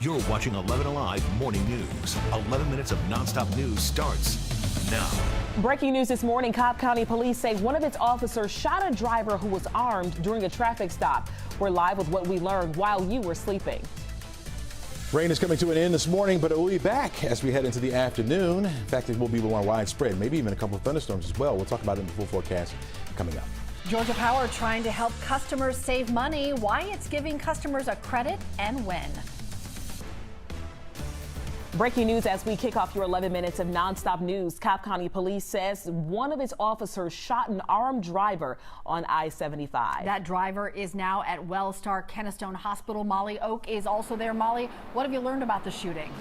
You're watching 11 Alive Morning News. 11 minutes of nonstop news starts now. Breaking news this morning, Cobb County Police say one of its officers shot a driver who was armed during a traffic stop. We're live with what we learned while you were sleeping. Rain is coming to an end this morning, but it will be back as we head into the afternoon. In fact, it will be more widespread, maybe even a couple of thunderstorms as well. We'll talk about it in the full forecast coming up. Georgia Power trying to help customers save money, why it's giving customers a credit and when. Breaking news as we kick off your 11 minutes of nonstop news. Cobb County Police says one of its officers shot an armed driver on I-75. That driver is now at Wellstar Kennestone Hospital. Molly Oak is also there. Molly, what have you learned about the shooting?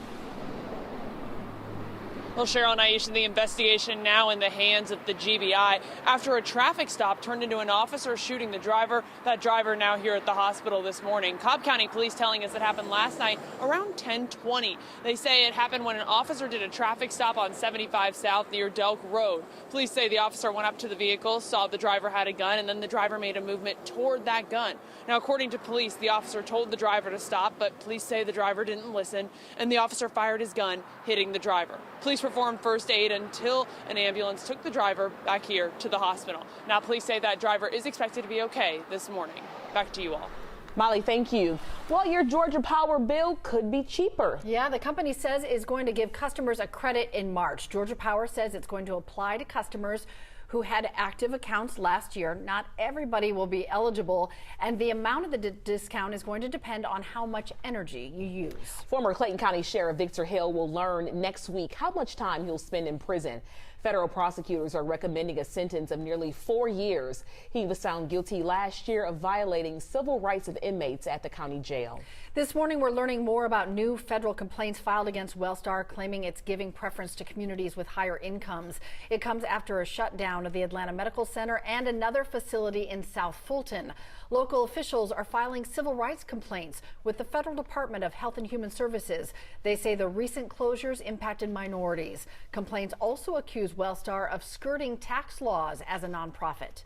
Well, Cheryl and Aisha, the investigation now in the hands of the GBI after a traffic stop turned into an officer shooting the driver. That driver now here at the hospital this morning. Cobb County Police telling us it happened last night around 10:20. They say it happened when an officer did a traffic stop on 75 South near Delk Road. Police say the officer went up to the vehicle, saw the driver had a gun, and then the driver made a movement toward that gun. Now, according to police, the officer told the driver to stop, but police say the driver didn't listen, and the officer fired his gun, hitting the driver. Police performed first aid until an ambulance took the driver back here to the hospital. Now, police say that driver is expected to be okay this morning. Back to you all. Molly, thank you. Well, your Georgia Power bill could be cheaper. Yeah, the company says is going to give customers a credit in March. Georgia Power says it's going to apply to customers who had active accounts last year. Not everybody will be eligible, and the amount of the discount is going to depend on how much energy you use. Former Clayton County Sheriff Victor Hill will learn next week how much time he'll spend in prison. Federal prosecutors are recommending a sentence of nearly 4 years. He was found guilty last year of violating civil rights of inmates at the county jail. This morning, we're learning more about new federal complaints filed against Wellstar, claiming it's giving preference to communities with higher incomes. It comes after a shutdown of the Atlanta Medical Center and another facility in South Fulton. Local officials are filing civil rights complaints with the Federal Department of Health and Human Services. They say the recent closures impacted minorities. Complaints also accuse Wellstar of skirting tax laws as a nonprofit.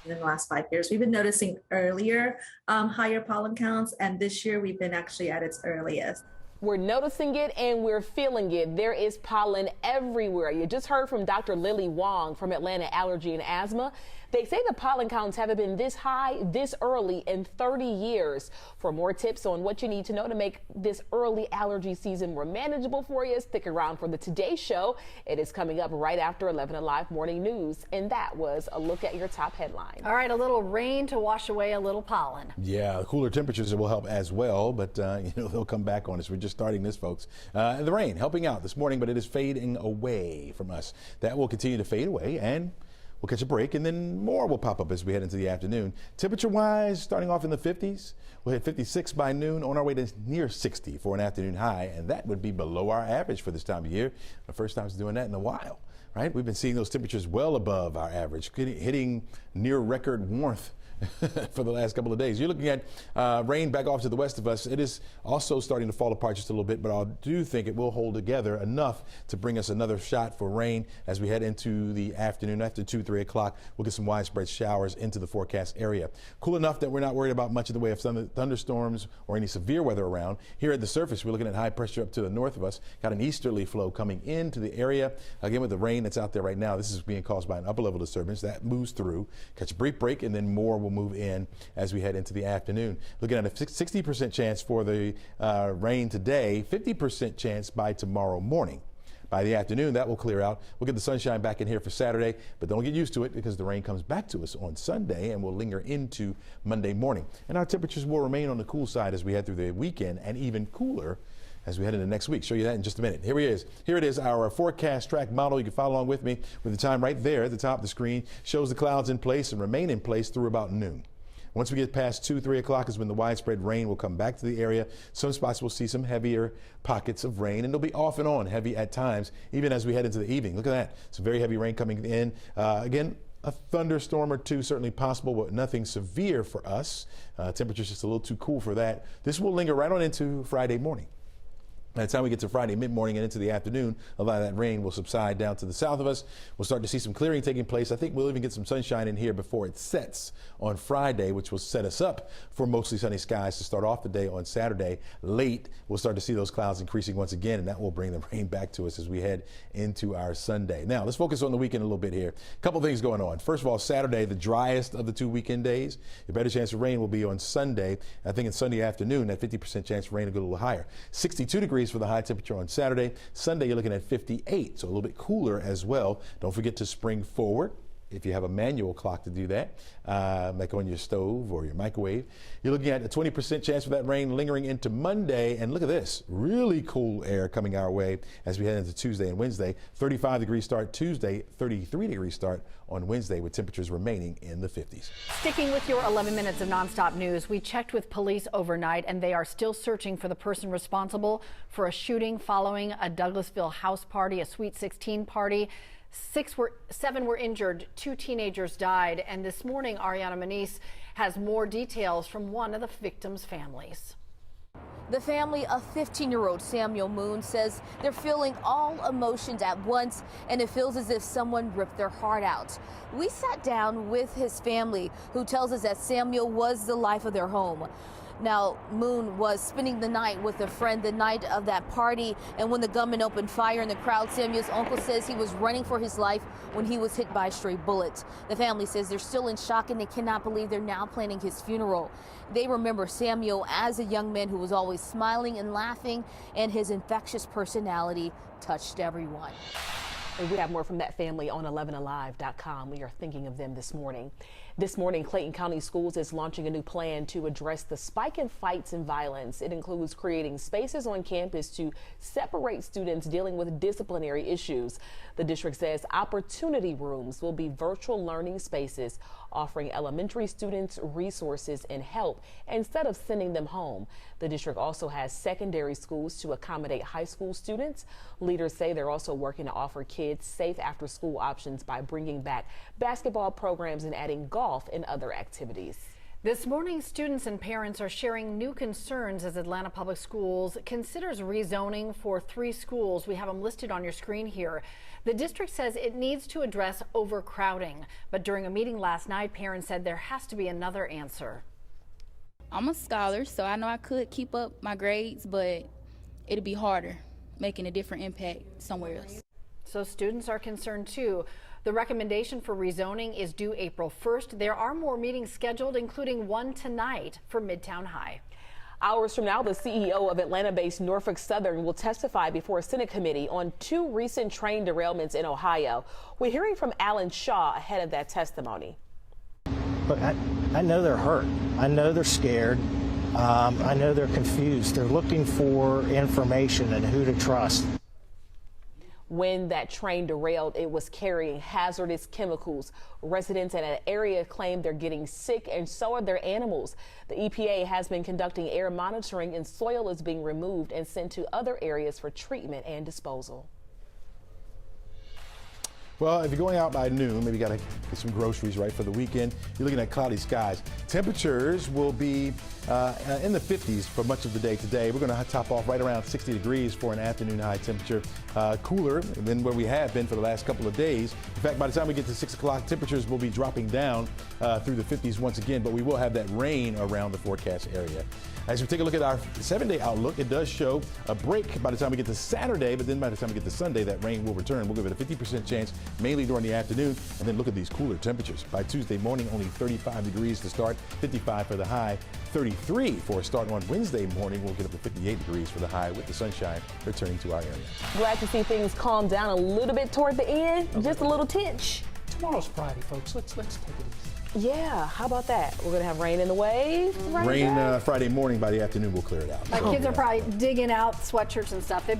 In the last 5 years, we've been noticing earlier higher pollen counts, and this year we've been actually at its earliest. We're noticing it and we're feeling it. There is pollen everywhere. You just heard from Dr. Lily Wong from Atlanta Allergy and Asthma. They say the pollen counts haven't been this high this early in 30 years. For more tips on what you need to know to make this early allergy season more manageable for you, stick around for the Today Show. It is coming up right after 11 Alive Morning News. And that was a look at your top headlines. All right, a little rain to wash away a little pollen. Yeah, cooler temperatures will help as well, but they'll come back on us. We're just starting this, folks. The rain helping out this morning, but it is fading away from us. That will continue to fade away, and we'll catch a break, and then more will pop up as we head into the afternoon. Temperature-wise, starting off in the 50s. We'll hit 56 by noon, on our way to near 60 for an afternoon high, and that would be below our average for this time of year. The first time doing that in a while, right? We've been seeing those temperatures well above our average, hitting near record warmth for the last couple of days. You're looking at rain back off to the west of us. It is also starting to fall apart just a little bit, but I do think it will hold together enough to bring us another shot for rain as we head into the afternoon. After 2-3 o'clock, we'll get some widespread showers into the forecast area. Cool enough that we're not worried about much of the way of thunderstorms or any severe weather around. Here at the surface, we're looking at high pressure up to the north of us. Got an easterly flow coming into the area. Again, with the rain that's out there right now, this is being caused by an upper level disturbance that moves through, catch a brief break, and then more will move in as we head into the afternoon. Looking at a 60% chance for the rain today, 50% chance by tomorrow morning. By the afternoon, that will clear out. We'll get the sunshine back in here for Saturday, but don't get used to it because the rain comes back to us on Sunday and will linger into Monday morning. And our temperatures will remain on the cool side as we head through the weekend, and even cooler as we head into next week. Show you that in just a minute. Here it is, our forecast track model. You can follow along with me with the time right there at the top of the screen. Shows the clouds in place and remain in place through about noon. Once we get past 2-3 o'clock is when the widespread rain will come back to the area. Some spots will see some heavier pockets of rain, and they'll be off and on heavy at times, even as we head into the evening. Look at that. Some very heavy rain coming in. Again, a thunderstorm or two certainly possible, but nothing severe for us. Temperature's just a little too cool for that. This will linger right on into Friday morning. By the time we get to Friday mid-morning and into the afternoon, a lot of that rain will subside down to the south of us. We'll start to see some clearing taking place. I think we'll even get some sunshine in here before it sets on Friday, which will set us up for mostly sunny skies to start off the day on Saturday. Late, we'll start to see those clouds increasing once again, and that will bring the rain back to us as we head into our Sunday. Now, let's focus on the weekend a little bit here. A couple things going on. First of all, Saturday, the driest of the 2 weekend days. A better chance of rain will be on Sunday. I think it's Sunday afternoon, that 50% chance of rain will go a little higher. 62 degrees for the high temperature on Saturday. Sunday, you're looking at 58, so a little bit cooler as well. Don't forget to spring forward. If you have a manual clock to do that, like on your stove or your microwave. You're looking at a 20% chance for that rain lingering into Monday. And look at this, really cool air coming our way as we head into Tuesday and Wednesday. 35 degree start Tuesday, 33 degree start on Wednesday, with temperatures remaining in the 50s. Sticking with your 11 minutes of nonstop news, we checked with police overnight and they are still searching for the person responsible for a shooting following a Douglasville house party, a Sweet 16 party. 7 were injured, 2 teenagers died, and this morning Ariana Manise has more details from one of the victims' families. The family of 15-year-old Samuel Moon says they're feeling all emotions at once, and it feels as if someone ripped their heart out. We sat down with his family, who tells us that Samuel was the life of their home. Now, Moon was spending the night with a friend the night of that party, and when the gunman opened fire in the crowd, Samuel's uncle says he was running for his life when he was hit by a stray bullet. The family says they're still in shock and they cannot believe they're now planning his funeral. They remember Samuel as a young man who was always smiling and laughing, and his infectious personality touched everyone. And we have more from that family on 11alive.com. We are thinking of them this morning. This morning, Clayton County Schools is launching a new plan to address the spike in fights and violence. It includes creating spaces on campus to separate students dealing with disciplinary issues. The district says opportunity rooms will be virtual learning spaces, offering elementary students resources and help instead of sending them home. The district also has secondary schools to accommodate high school students. Leaders say they're also working to offer kids safe after-school options by bringing back basketball programs and adding golf and other activities. This morning, students and parents are sharing new concerns as Atlanta Public Schools considers rezoning for 3 schools. We have them listed on your screen here. The district says it needs to address overcrowding, but during a meeting last night, parents said there has to be another answer. I'm a scholar, so I know I could keep up my grades, but it'd be harder making a different impact somewhere else. So students are concerned too. The recommendation for rezoning is due April 1st. There are more meetings scheduled, including one tonight for Midtown High. Hours from now, the CEO of Atlanta-based Norfolk Southern will testify before a Senate committee on 2 recent train derailments in Ohio. We're hearing from Alan Shaw ahead of that testimony. Look, I know they're hurt. I know they're scared. I know they're confused. They're looking for information and who to trust. When that train derailed, it was carrying hazardous chemicals. Residents in an area claim they're getting sick, and so are their animals. The EPA has been conducting air monitoring, and soil is being removed and sent to other areas for treatment and disposal. Well, if you're going out by noon, maybe you got to get some groceries right for the weekend. You're looking at cloudy skies. Temperatures will be in the 50s for much of the day today. We're going to top off right around 60 degrees for an afternoon high temperature, cooler than where we have been for the last couple of days. In fact, by the time we get to 6 o'clock, temperatures will be dropping down through the 50s once again, but we will have that rain around the forecast area. As we take a look at our 7-day outlook, it does show a break by the time we get to Saturday, but then by the time we get to Sunday, that rain will return. We'll give it a 50% chance, mainly during the afternoon, and then look at these cooler temperatures. By Tuesday morning, only 35 degrees to start, 55 for the high, 33 for a start on Wednesday morning. We'll get up to 58 degrees for the high with the sunshine returning to our area. Glad to see things calm down a little bit toward the end, just a little tinge. Tomorrow's Friday, folks. Let's take it easy. Yeah, how about that? We're going to have rain in the waves. Rain Friday morning. By the afternoon, we'll clear it out. My kids are probably digging out sweatshirts and stuff. They've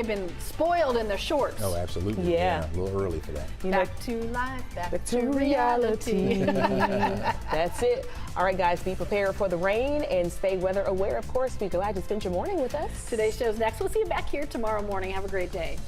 been spoiled in their shorts. Oh, absolutely. Yeah. A little early for that. Back to life, back to reality. That's it. All right, guys, be prepared for the rain and stay weather aware. Of course, be glad to spend your morning with us. Today's show's next. We'll see you back here tomorrow morning. Have a great day.